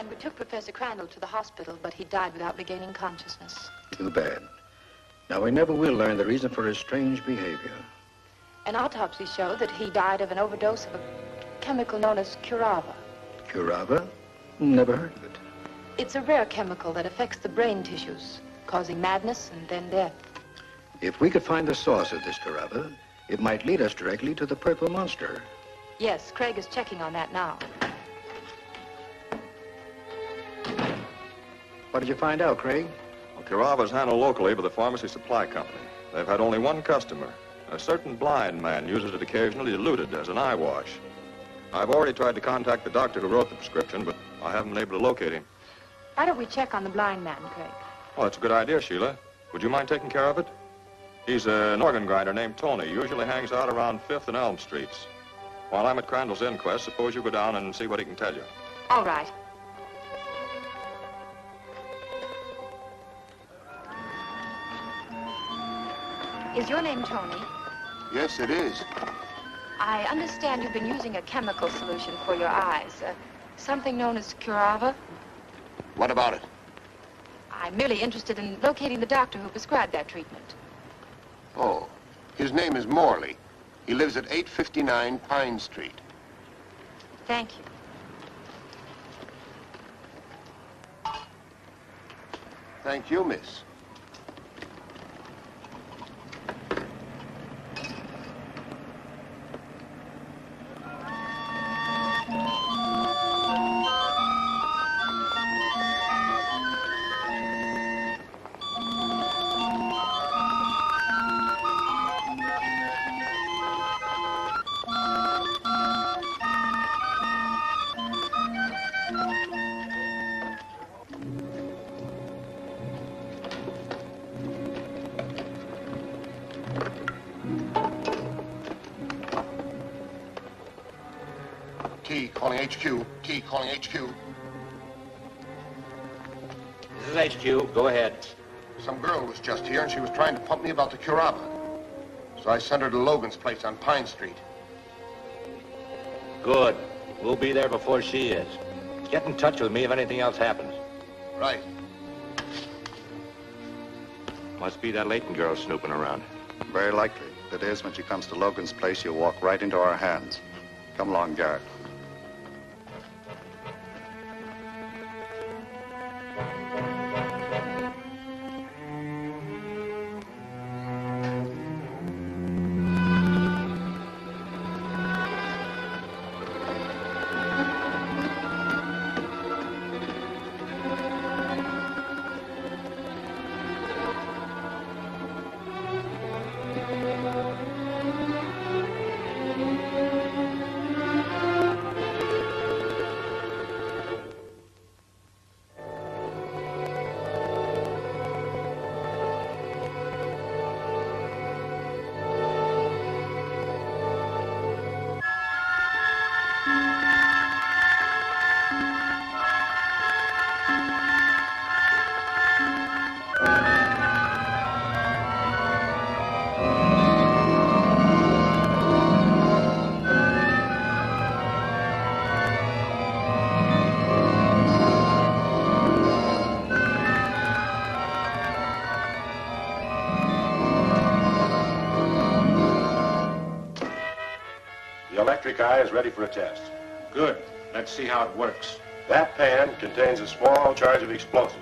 We took Professor Crandall to the hospital, but he died without regaining consciousness. Too bad. Now, we never will learn the reason for his strange behavior. An autopsy showed that he died of an overdose of a chemical known as curava. Curava? Never heard of it. It's a rare chemical that affects the brain tissues, causing madness and then death. If we could find the source of this curava, it might lead us directly to the purple monster. Yes, Craig is checking on that now. What did you find out, Craig? Well, curava is handled locally by the pharmacy supply company. They've had only one customer. A certain blind man uses it occasionally diluted as an eye wash. I've already tried to contact the doctor who wrote the prescription, but I haven't been able to locate him. Why don't we check on the blind man, Craig? Oh, that's a good idea, Sheila. Would you mind taking care of it? He's an organ grinder named Tony. Usually hangs out around 5th and Elm Streets. While I'm at Crandall's inquest, suppose you go down and see what he can tell you. All right. Is your name Tony? Yes, it is. I understand you've been using a chemical solution for your eyes. Something known as curava. What about it? I'm merely interested in locating the doctor who prescribed that treatment. Oh, his name is Morley. He lives at 859 Pine Street. Thank you. Thank you, miss. Calling HQ. T calling HQ. This is HQ. Go ahead. Some girl was just here, and she was trying to pump me about the curava. So I sent her to Logan's place on Pine Street. Good. We'll be there before she is. Get in touch with me if anything else happens. Right. Must be that Layton girl snooping around. Very likely. If it is, when she comes to Logan's place, you'll walk right into our hands. Come along, Garrett. Electric eye is ready for a test. Good. Let's see how it works. That pan contains a small charge of explosive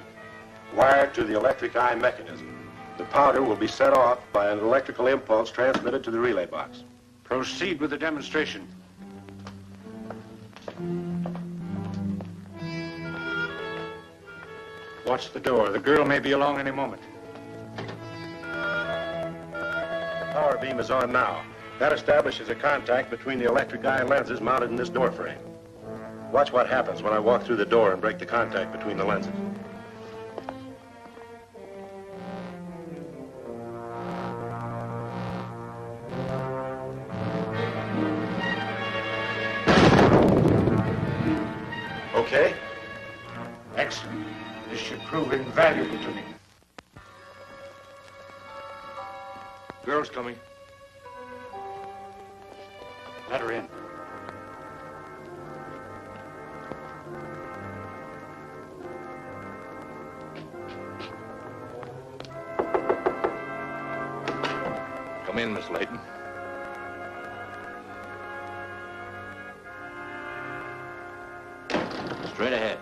wired to the electric eye mechanism. The powder will be set off by an electrical impulse transmitted to the relay box. Proceed with the demonstration. Watch the door. The girl may be along any moment. Power beam is on now. That establishes a contact between the electric eye lenses mounted in this door frame. Watch what happens when I walk through the door and break the contact between the lenses. Okay. Excellent. This should prove invaluable to me. Girl's coming. Let her in. Come in, Miss Layton. Straight ahead.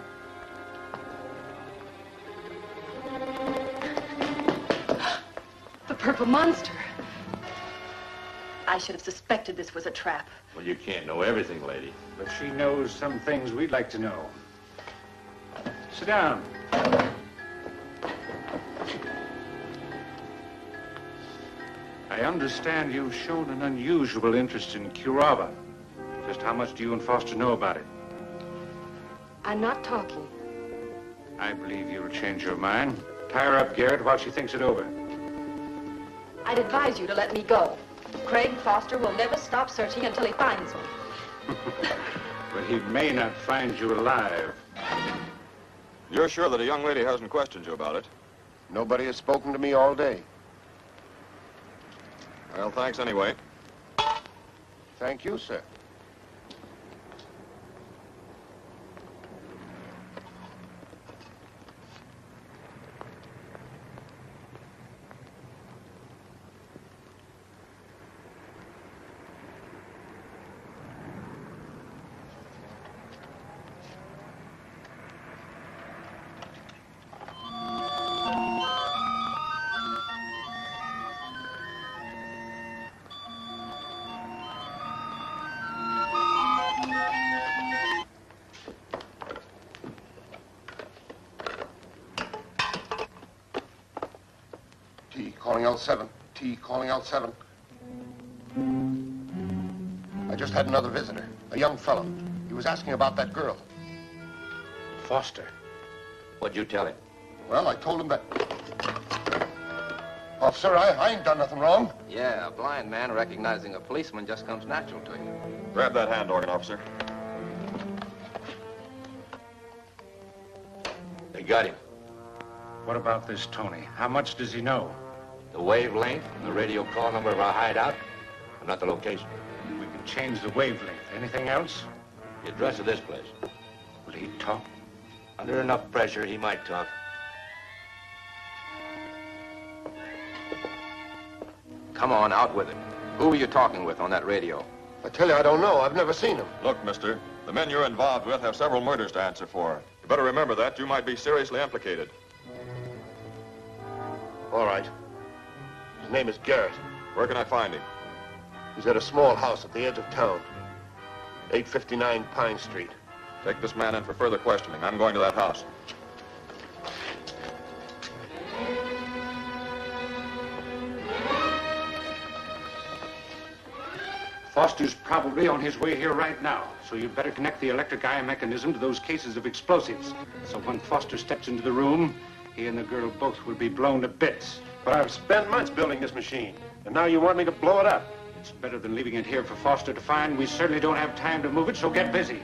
The purple monster. I should have suspected this was a trap. Well, you can't know everything, lady. But she knows some things we'd like to know. Sit down. I understand you've shown an unusual interest in Curaba. Just how much do you and Foster know about it? I'm not talking. I believe you'll change your mind. Tie her up, Garrett, while she thinks it over. I'd advise you to let me go. Craig Foster will never stop searching until he finds me. But he may not find you alive. You're sure that a young lady hasn't questioned you about it? Nobody has spoken to me all day. Well, thanks anyway. Thank you, sir. Calling L7. T calling L7. I just had another visitor, a young fellow. He was asking about that girl. Foster. What'd you tell him? Well, I told him that... Officer, I ain't done nothing wrong. Yeah, a blind man recognizing a policeman just comes natural to you. Grab that hand organ, officer. They got him. What about this Tony? How much does he know? The wavelength and the radio call number of our hideout, and not the location. We can change the wavelength. Anything else? The address of this place. Will he talk? Under enough pressure, he might talk. Come on, out with it. Who were you talking with on that radio? I tell you, I don't know. I've never seen him. Look, mister, the men you're involved with have several murders to answer for. You better remember that. You might be seriously implicated. All right. His name is Garrett. Where can I find him? He's at a small house at the edge of town. 859 Pine Street. Take this man in for further questioning. I'm going to that house. Foster's probably on his way here right now, so you'd better connect the electric eye mechanism to those cases of explosives. So when Foster steps into the room, he and the girl both will be blown to bits. But I've spent months building this machine, and now you want me to blow it up. It's better than leaving it here for Foster to find. We certainly don't have time to move it, so get busy.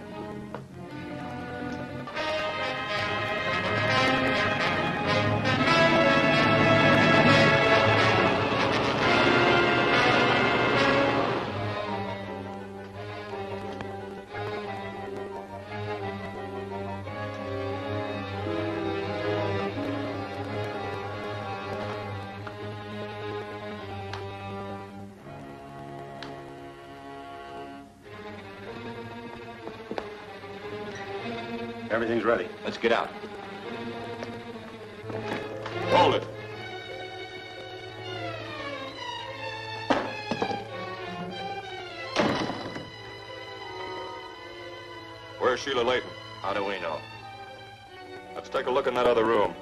Everything's ready. Let's get out. Hold it. Where's Sheila Layton? How do we know? Let's take a look in that other room.